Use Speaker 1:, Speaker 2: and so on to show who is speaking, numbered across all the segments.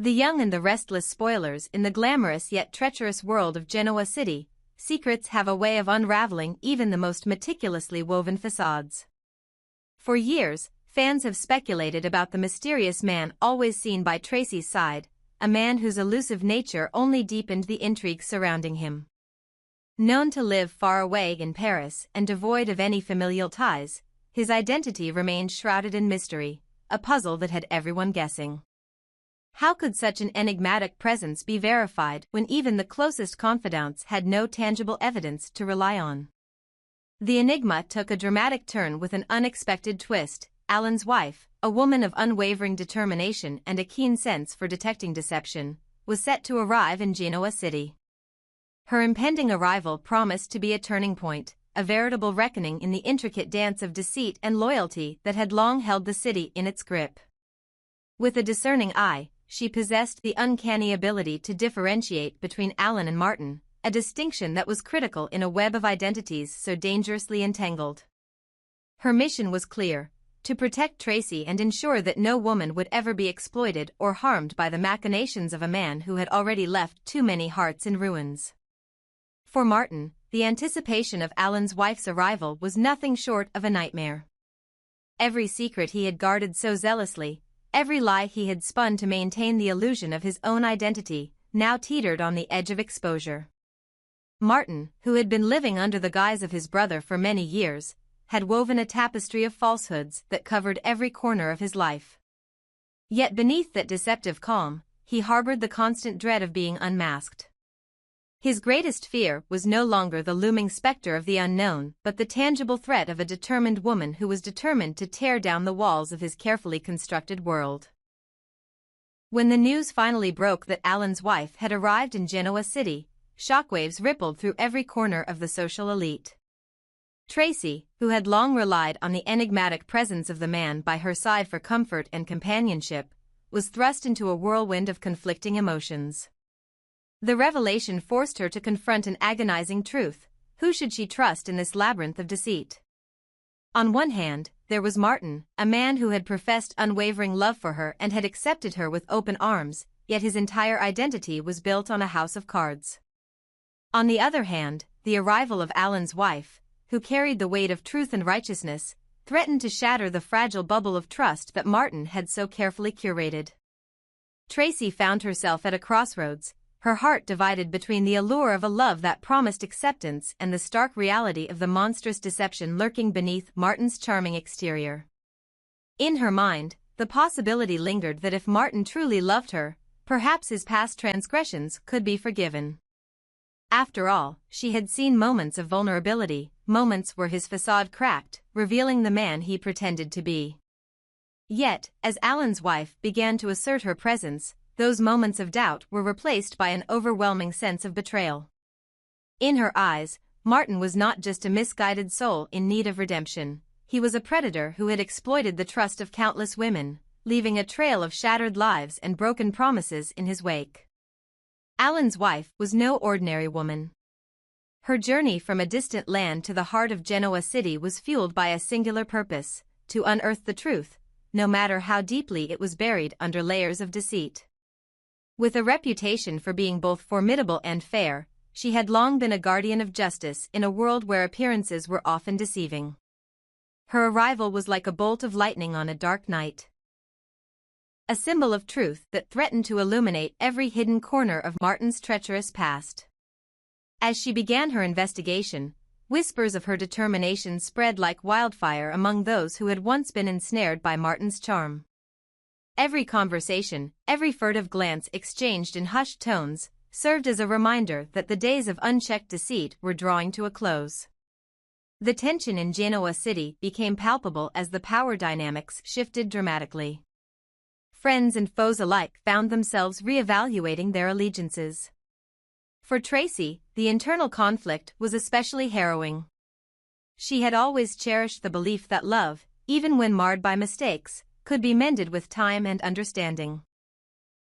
Speaker 1: The young and the restless spoilers in the glamorous yet treacherous world of Genoa City, secrets have a way of unraveling even the most meticulously woven facades. For years, fans have speculated about the mysterious man always seen by Tracy's side, a man whose elusive nature only deepened the intrigue surrounding him. Known to live far away in Paris and devoid of any familial ties, his identity remained shrouded in mystery, a puzzle that had everyone guessing. How could such an enigmatic presence be verified when even the closest confidants had no tangible evidence to rely on? The enigma took a dramatic turn with an unexpected twist. Alan's wife, a woman of unwavering determination and a keen sense for detecting deception, was set to arrive in Genoa City. Her impending arrival promised to be a turning point, a veritable reckoning in the intricate dance of deceit and loyalty that had long held the city in its grip. With a discerning eye, she possessed the uncanny ability to differentiate between Alan and Martin, a distinction that was critical in a web of identities so dangerously entangled. Her mission was clear: to protect Tracy and ensure that no woman would ever be exploited or harmed by the machinations of a man who had already left too many hearts in ruins. For Martin, the anticipation of Alan's wife's arrival was nothing short of a nightmare. Every secret he had guarded so zealously, every lie he had spun to maintain the illusion of his own identity, now teetered on the edge of exposure. Martin, who had been living under the guise of his brother for many years, had woven a tapestry of falsehoods that covered every corner of his life. Yet beneath that deceptive calm, he harbored the constant dread of being unmasked. His greatest fear was no longer the looming specter of the unknown, but the tangible threat of a determined woman who was determined to tear down the walls of his carefully constructed world. When the news finally broke that Alan's wife had arrived in Genoa City, shockwaves rippled through every corner of the social elite. Tracy, who had long relied on the enigmatic presence of the man by her side for comfort and companionship, was thrust into a whirlwind of conflicting emotions. The revelation forced her to confront an agonizing truth: who should she trust in this labyrinth of deceit? On one hand, there was Martin, a man who had professed unwavering love for her and had accepted her with open arms, yet his entire identity was built on a house of cards. On the other hand, the arrival of Alan's wife, who carried the weight of truth and righteousness, threatened to shatter the fragile bubble of trust that Martin had so carefully curated. Tracy found herself at a crossroads, her heart divided between the allure of a love that promised acceptance and the stark reality of the monstrous deception lurking beneath Martin's charming exterior. In her mind, the possibility lingered that if Martin truly loved her, perhaps his past transgressions could be forgiven. After all, she had seen moments of vulnerability, moments where his facade cracked, revealing the man he pretended to be. Yet, as Alan's wife began to assert her presence, those moments of doubt were replaced by an overwhelming sense of betrayal. In her eyes, Martin was not just a misguided soul in need of redemption. He was a predator who had exploited the trust of countless women, leaving a trail of shattered lives and broken promises in his wake. Alan's wife was no ordinary woman. Her journey from a distant land to the heart of Genoa City was fueled by a singular purpose: to unearth the truth, no matter how deeply it was buried under layers of deceit. With a reputation for being both formidable and fair, she had long been a guardian of justice in a world where appearances were often deceiving. Her arrival was like a bolt of lightning on a dark night. A symbol of truth that threatened to illuminate every hidden corner of Martin's treacherous past. As she began her investigation, whispers of her determination spread like wildfire among those who had once been ensnared by Martin's charm. Every conversation, every furtive glance exchanged in hushed tones, served as a reminder that the days of unchecked deceit were drawing to a close. The tension in Genoa City became palpable as the power dynamics shifted dramatically. Friends and foes alike found themselves reevaluating their allegiances. For Tracy, the internal conflict was especially harrowing. She had always cherished the belief that love, even when marred by mistakes, could be mended with time and understanding.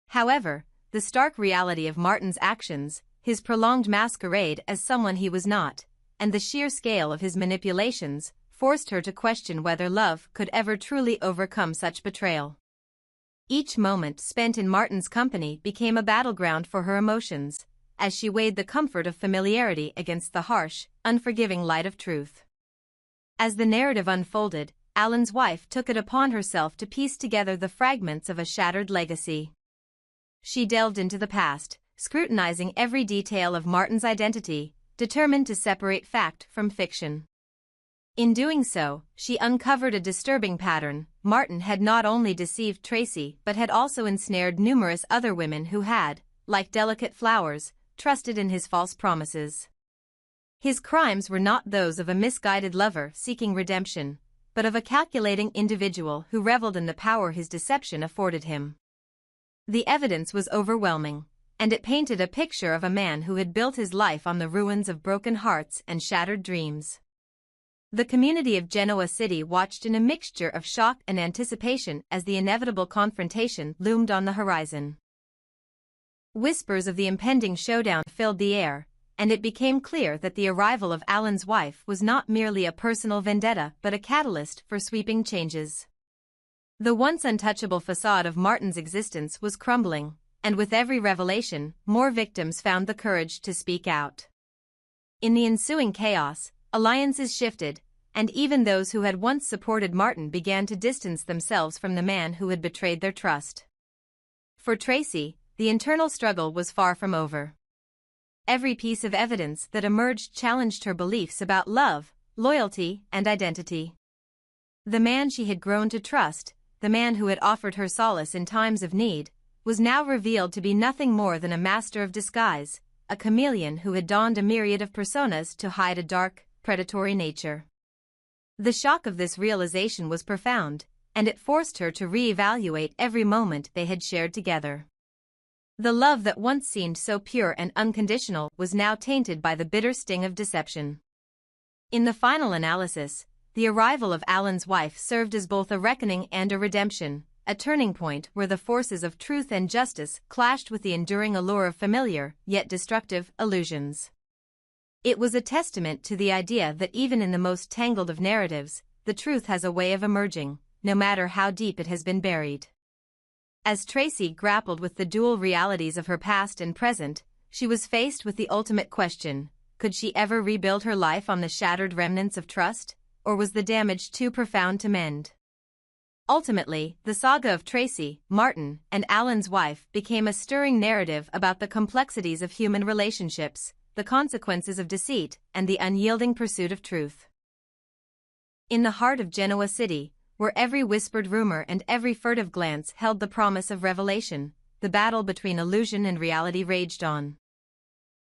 Speaker 1: However, the stark reality of Martin's actions, his prolonged masquerade as someone he was not, and the sheer scale of his manipulations, forced her to question whether love could ever truly overcome such betrayal. Each moment spent in Martin's company became a battleground for her emotions, as she weighed the comfort of familiarity against the harsh, unforgiving light of truth. As the narrative unfolded, Alan's wife took it upon herself to piece together the fragments of a shattered legacy. She delved into the past, scrutinizing every detail of Martin's identity, determined to separate fact from fiction. In doing so, she uncovered a disturbing pattern. Martin had not only deceived Tracy but had also ensnared numerous other women who had, like delicate flowers, trusted in his false promises. His crimes were not those of a misguided lover seeking redemption, but of a calculating individual who reveled in the power his deception afforded him. The evidence was overwhelming, and it painted a picture of a man who had built his life on the ruins of broken hearts and shattered dreams. The community of Genoa City watched in a mixture of shock and anticipation as the inevitable confrontation loomed on the horizon. Whispers of the impending showdown filled the air, and it became clear that the arrival of Alan's wife was not merely a personal vendetta but a catalyst for sweeping changes. The once untouchable facade of Martin's existence was crumbling, and with every revelation, more victims found the courage to speak out. In the ensuing chaos, alliances shifted, and even those who had once supported Martin began to distance themselves from the man who had betrayed their trust. For Tracy, the internal struggle was far from over. Every piece of evidence that emerged challenged her beliefs about love, loyalty, and identity. The man she had grown to trust, the man who had offered her solace in times of need, was now revealed to be nothing more than a master of disguise, a chameleon who had donned a myriad of personas to hide a dark, predatory nature. The shock of this realization was profound, and it forced her to re-evaluate every moment they had shared together. The love that once seemed so pure and unconditional was now tainted by the bitter sting of deception. In the final analysis, the arrival of Alan's wife served as both a reckoning and a redemption, a turning point where the forces of truth and justice clashed with the enduring allure of familiar, yet destructive, illusions. It was a testament to the idea that even in the most tangled of narratives, the truth has a way of emerging, no matter how deep it has been buried. As Tracy grappled with the dual realities of her past and present, she was faced with the ultimate question: could she ever rebuild her life on the shattered remnants of trust, or was the damage too profound to mend? Ultimately, the saga of Tracy, Martin, and Alan's wife became a stirring narrative about the complexities of human relationships, the consequences of deceit, and the unyielding pursuit of truth. In the heart of Genoa City, where every whispered rumor and every furtive glance held the promise of revelation, the battle between illusion and reality raged on.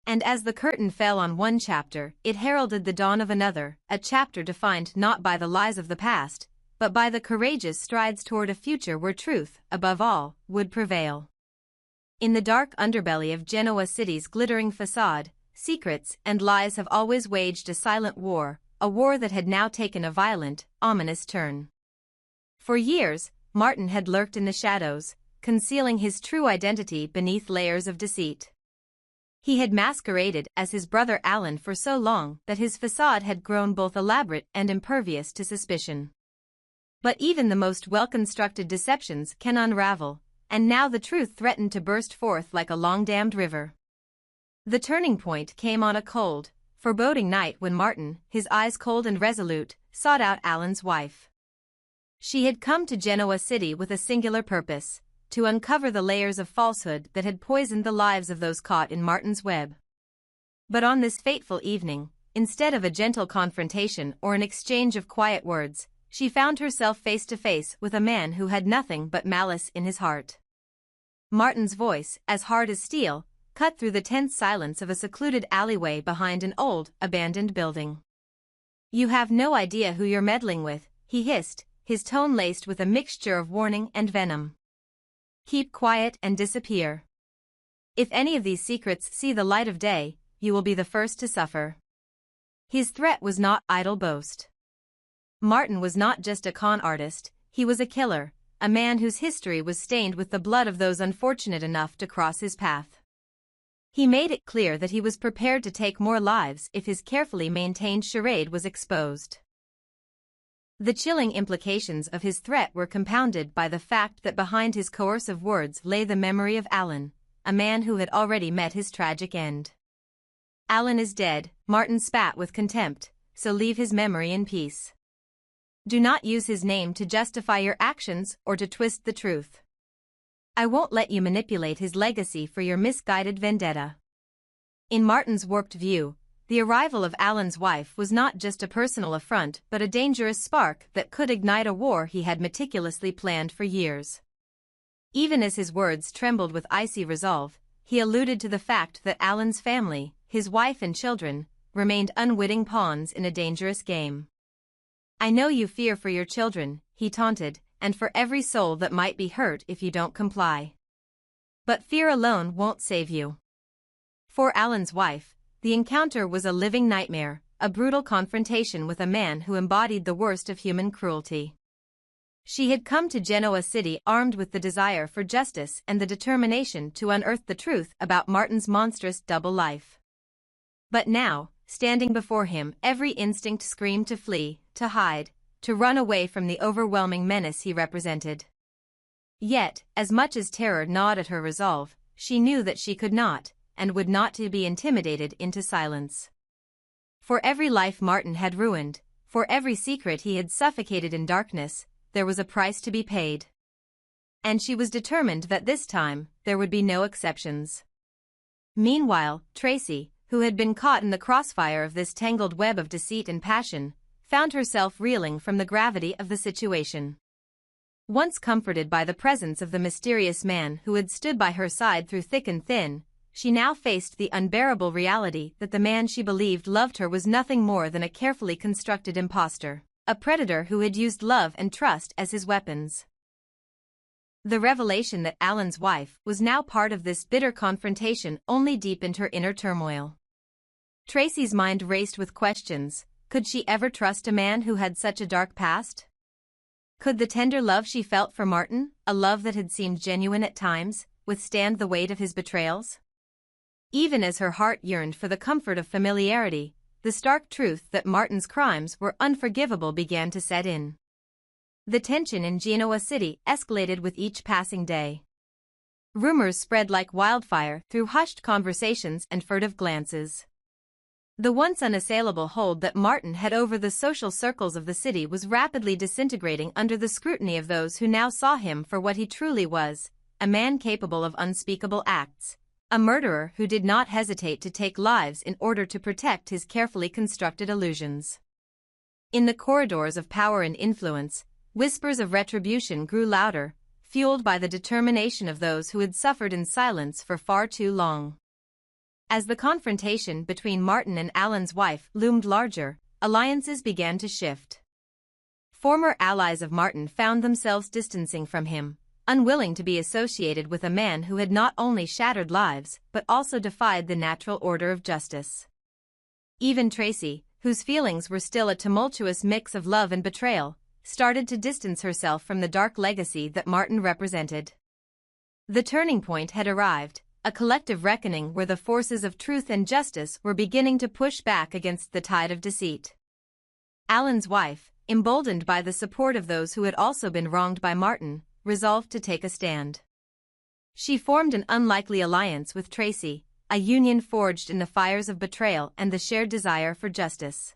Speaker 1: And as the curtain fell on one chapter, it heralded the dawn of another, a chapter defined not by the lies of the past, but by the courageous strides toward a future where truth, above all, would prevail. In the dark underbelly of Genoa City's glittering facade, secrets and lies have always waged a silent war, a war that had now taken a violent, ominous turn. For years, Martin had lurked in the shadows, concealing his true identity beneath layers of deceit. He had masqueraded as his brother Alan for so long that his facade had grown both elaborate and impervious to suspicion. But even the most well-constructed deceptions can unravel, and now the truth threatened to burst forth like a long-dammed river. The turning point came on a cold, foreboding night when Martin, his eyes cold and resolute, sought out Alan's wife. She had come to Genoa City with a singular purpose: to uncover the layers of falsehood that had poisoned the lives of those caught in Martin's web. But on this fateful evening, instead of a gentle confrontation or an exchange of quiet words, she found herself face to face with a man who had nothing but malice in his heart. Martin's voice, as hard as steel, cut through the tense silence of a secluded alleyway behind an old, abandoned building. "You have no idea who you're meddling with," he hissed, his tone laced with a mixture of warning and venom. "Keep quiet and disappear. If any of these secrets see the light of day, you will be the first to suffer." His threat was not idle boast. Martin was not just a con artist, he was a killer, a man whose history was stained with the blood of those unfortunate enough to cross his path. He made it clear that he was prepared to take more lives if his carefully maintained charade was exposed. The chilling implications of his threat were compounded by the fact that behind his coercive words lay the memory of Alan, a man who had already met his tragic end. "Alan is dead," Martin spat with contempt, "so leave his memory in peace. Do not use his name to justify your actions or to twist the truth. I won't let you manipulate his legacy for your misguided vendetta." In Martin's warped view, the arrival of Alan's wife was not just a personal affront but a dangerous spark that could ignite a war he had meticulously planned for years. Even as his words trembled with icy resolve, he alluded to the fact that Alan's family, his wife and children, remained unwitting pawns in a dangerous game. "I know you fear for your children," he taunted, "and for every soul that might be hurt if you don't comply. But fear alone won't save you." For Alan's wife, the encounter was a living nightmare, a brutal confrontation with a man who embodied the worst of human cruelty. She had come to Genoa City armed with the desire for justice and the determination to unearth the truth about Martin's monstrous double life. But now, standing before him, every instinct screamed to flee, to hide, to run away from the overwhelming menace he represented. Yet, as much as terror gnawed at her resolve, she knew that she could not, and would not to be intimidated into silence. For every life Martin had ruined, for every secret he had suffocated in darkness, there was a price to be paid. And she was determined that this time, there would be no exceptions. Meanwhile, Tracy, who had been caught in the crossfire of this tangled web of deceit and passion, found herself reeling from the gravity of the situation. Once comforted by the presence of the mysterious man who had stood by her side through thick and thin, she now faced the unbearable reality that the man she believed loved her was nothing more than a carefully constructed impostor, a predator who had used love and trust as his weapons. The revelation that Alan's wife was now part of this bitter confrontation only deepened her inner turmoil. Tracy's mind raced with questions. Could she ever trust a man who had such a dark past? Could the tender love she felt for Martin, a love that had seemed genuine at times, withstand the weight of his betrayals? Even as her heart yearned for the comfort of familiarity, the stark truth that Martin's crimes were unforgivable began to set in. The tension in Genoa City escalated with each passing day. Rumors spread like wildfire through hushed conversations and furtive glances. The once unassailable hold that Martin had over the social circles of the city was rapidly disintegrating under the scrutiny of those who now saw him for what he truly was, a man capable of unspeakable acts, a murderer who did not hesitate to take lives in order to protect his carefully constructed illusions. In the corridors of power and influence, whispers of retribution grew louder, fueled by the determination of those who had suffered in silence for far too long. As the confrontation between Martin and Alan's wife loomed larger, alliances began to shift. Former allies of Martin found themselves distancing from him, unwilling to be associated with a man who had not only shattered lives but also defied the natural order of justice. Even Tracy, whose feelings were still a tumultuous mix of love and betrayal, started to distance herself from the dark legacy that Martin represented. The turning point had arrived, a collective reckoning where the forces of truth and justice were beginning to push back against the tide of deceit. Alan's wife, emboldened by the support of those who had also been wronged by Martin, resolved to take a stand. She formed an unlikely alliance with Tracy, a union forged in the fires of betrayal and the shared desire for justice.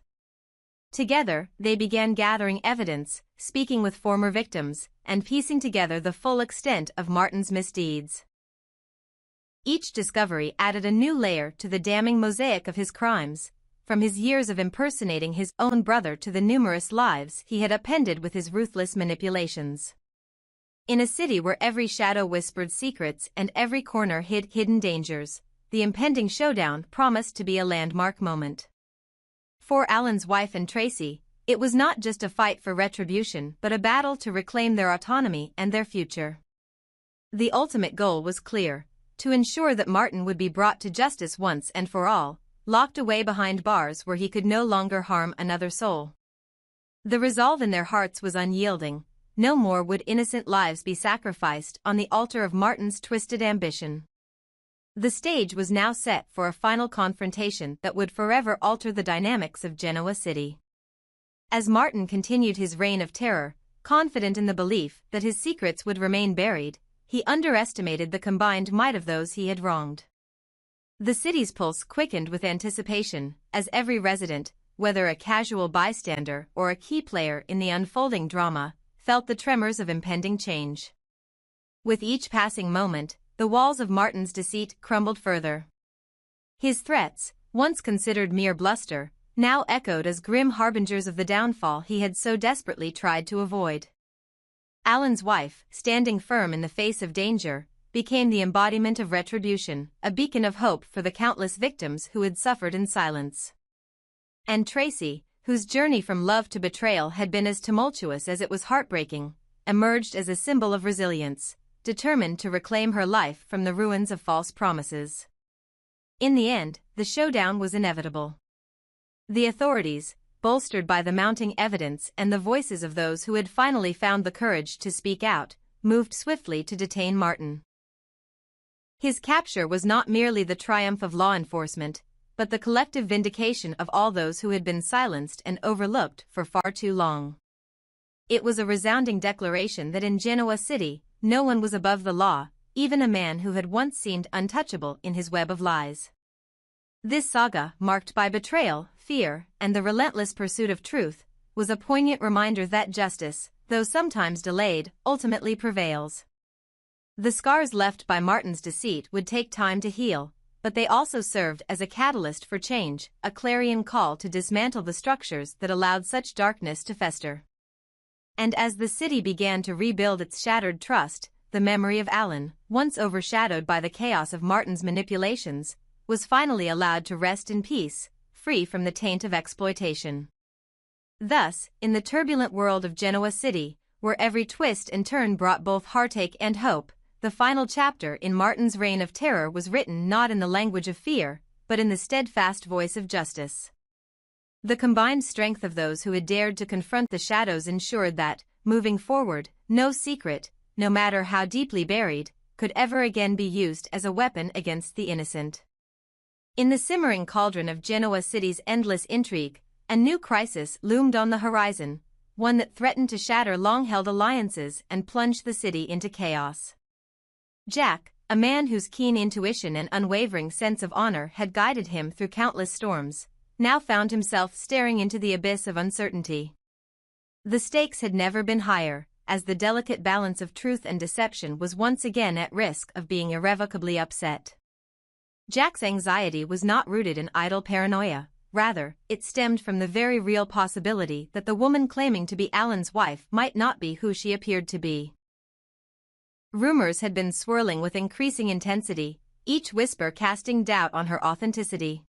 Speaker 1: Together, they began gathering evidence, speaking with former victims, and piecing together the full extent of Martin's misdeeds. Each discovery added a new layer to the damning mosaic of his crimes, from his years of impersonating his own brother to the numerous lives he had upended with his ruthless manipulations. In a city where every shadow whispered secrets and every corner hid hidden dangers, the impending showdown promised to be a landmark moment. For Alan's wife and Tracy, it was not just a fight for retribution but a battle to reclaim their autonomy and their future. The ultimate goal was clear: to ensure that Martin would be brought to justice once and for all, locked away behind bars where he could no longer harm another soul. The resolve in their hearts was unyielding. No more would innocent lives be sacrificed on the altar of Martin's twisted ambition. The stage was now set for a final confrontation that would forever alter the dynamics of Genoa City. As Martin continued his reign of terror, confident in the belief that his secrets would remain buried, he underestimated the combined might of those he had wronged. The city's pulse quickened with anticipation, as every resident, whether a casual bystander or a key player in the unfolding drama, felt the tremors of impending change. With each passing moment, the walls of Martin's deceit crumbled further. His threats, once considered mere bluster, now echoed as grim harbingers of the downfall he had so desperately tried to avoid. Alan's wife, standing firm in the face of danger, became the embodiment of retribution, a beacon of hope for the countless victims who had suffered in silence. And Tracy, whose journey from love to betrayal had been as tumultuous as it was heartbreaking, emerged as a symbol of resilience, determined to reclaim her life from the ruins of false promises. In the end, the showdown was inevitable. The authorities, bolstered by the mounting evidence and the voices of those who had finally found the courage to speak out, moved swiftly to detain Martin. His capture was not merely the triumph of law enforcement, but the collective vindication of all those who had been silenced and overlooked for far too long. It was a resounding declaration that in Genoa City, no one was above the law, even a man who had once seemed untouchable in his web of lies. This saga, marked by betrayal, fear, and the relentless pursuit of truth, was a poignant reminder that justice, though sometimes delayed, ultimately prevails. The scars left by Martin's deceit would take time to heal, but they also served as a catalyst for change, a clarion call to dismantle the structures that allowed such darkness to fester. And as the city began to rebuild its shattered trust, the memory of Alan, once overshadowed by the chaos of Martin's manipulations, was finally allowed to rest in peace, free from the taint of exploitation. Thus, in the turbulent world of Genoa City, where every twist and turn brought both heartache and hope, the final chapter in Martin's reign of terror was written not in the language of fear, but in the steadfast voice of justice. The combined strength of those who had dared to confront the shadows ensured that, moving forward, no secret, no matter how deeply buried, could ever again be used as a weapon against the innocent. In the simmering cauldron of Genoa City's endless intrigue, a new crisis loomed on the horizon, one that threatened to shatter long-held alliances and plunge the city into chaos. Jack, a man whose keen intuition and unwavering sense of honor had guided him through countless storms, now found himself staring into the abyss of uncertainty. The stakes had never been higher, as the delicate balance of truth and deception was once again at risk of being irrevocably upset. Jack's anxiety was not rooted in idle paranoia, rather, it stemmed from the very real possibility that the woman claiming to be Alan's wife might not be who she appeared to be. Rumors had been swirling with increasing intensity, each whisper casting doubt on her authenticity.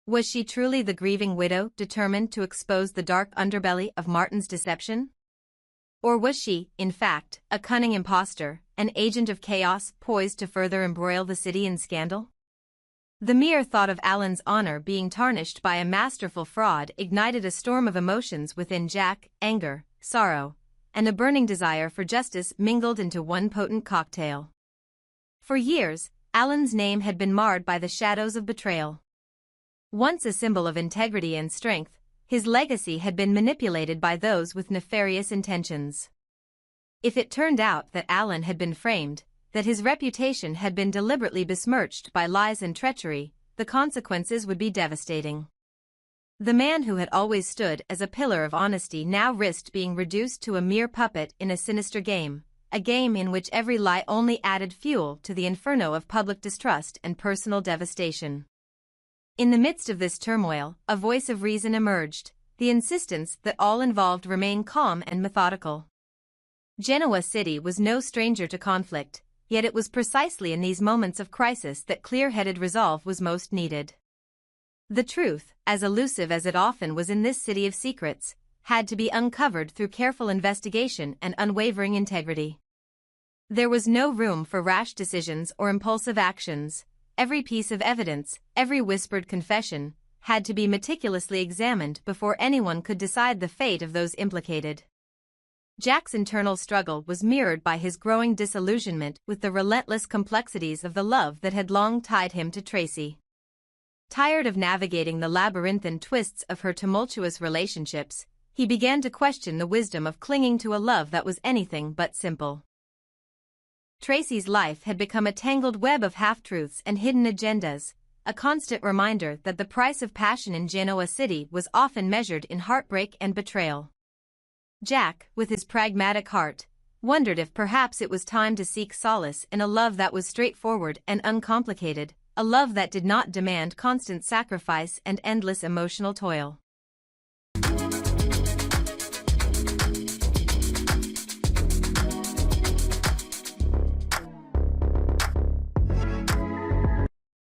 Speaker 1: Was she truly the grieving widow determined to expose the dark underbelly of Martin's deception? Or was she, in fact, a cunning impostor, an agent of chaos poised to further embroil the city in scandal? The mere thought of Alan's honor being tarnished by a masterful fraud ignited a storm of emotions within Jack: anger, sorrow, and a burning desire for justice mingled into one potent cocktail. For years, Alan's name had been marred by the shadows of betrayal. Once a symbol of integrity and strength, his legacy had been manipulated by those with nefarious intentions. If it turned out that Alan had been framed, that his reputation had been deliberately besmirched by lies and treachery, the consequences would be devastating. The man who had always stood as a pillar of honesty now risked being reduced to a mere puppet in a sinister game, a game in which every lie only added fuel to the inferno of public distrust and personal devastation. In the midst of this turmoil, a voice of reason emerged, the insistence that all involved remain calm and methodical. Genoa City was no stranger to conflict, yet it was precisely in these moments of crisis that clear-headed resolve was most needed. The truth, as elusive as it often was in this city of secrets, had to be uncovered through careful investigation and unwavering integrity. There was no room for rash decisions or impulsive actions. Every piece of evidence, every whispered confession, had to be meticulously examined before anyone could decide the fate of those implicated. Jack's internal struggle was mirrored by his growing disillusionment with the relentless complexities of the love that had long tied him to Tracy. Tired of navigating the labyrinthine twists of her tumultuous relationships, he began to question the wisdom of clinging to a love that was anything but simple. Tracy's life had become a tangled web of half-truths and hidden agendas, a constant reminder that the price of passion in Genoa City was often measured in heartbreak and betrayal. Jack, with his pragmatic heart, wondered if perhaps it was time to seek solace in a love that was straightforward and uncomplicated, a love that did not demand constant sacrifice and endless emotional toil.